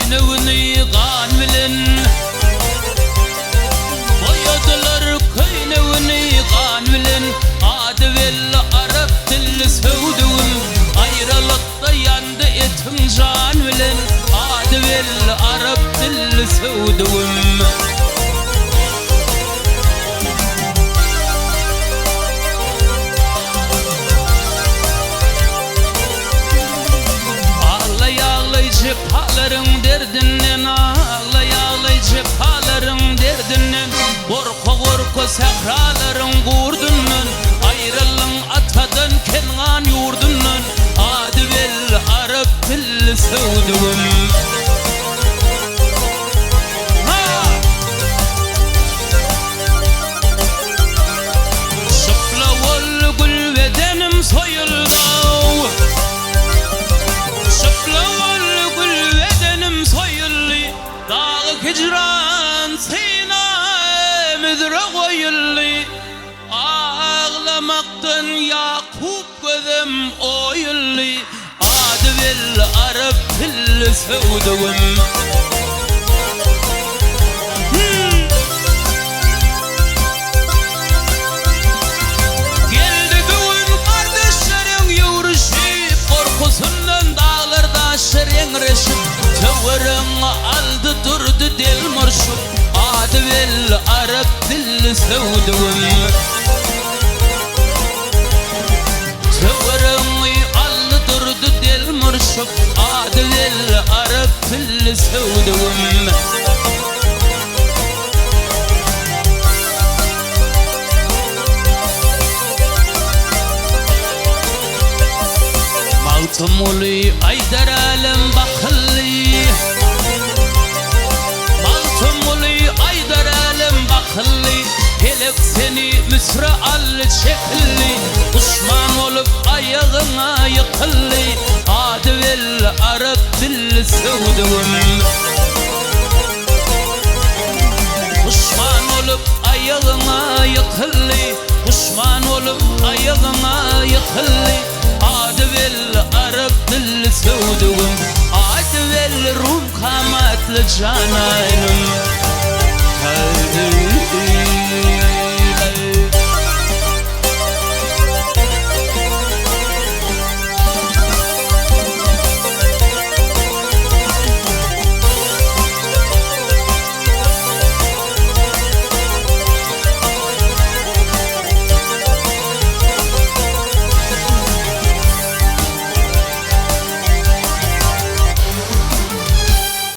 köynevini kan bilen boyadılar köynevini kan bilen adı belli Arap dilli sevduğum ayrılıkta yandı etim can bilen adı belli Arap dilli sevduğum Cepaların derdinden ağlay ağlay cepaların derdinden korku korku sahraların gurdundan ayrılın atadan kenan yurdundan adı belli Arap dilli sevduğum Şıplavol gül bedenim soyuldu hicran sine müdre koyulli ağlamaktan Yakup gözüm oyulli adı belli Arap dilli sevduğum geldi bugün kardeşlerin yürüşüp korkusundan dağlarda şerenreşip tavırın aldı durdu del murşup adı belli Arap dilli sevduğum tavırın aldı durdu del murşup adı belli Arap dilli sevduğum Maltumuli aydar alem bakılli Maltumuli aydar alem bakılli Helek seni müsra al çekilli Düşman olup ayağına yıkılli adı belli Arap dilli sevduğum Düşman olup ayağına yıkılli Düşman olup ayağına yıkılli adı belli Arap dilli sevduğum adı belli Rum kamatlı canayım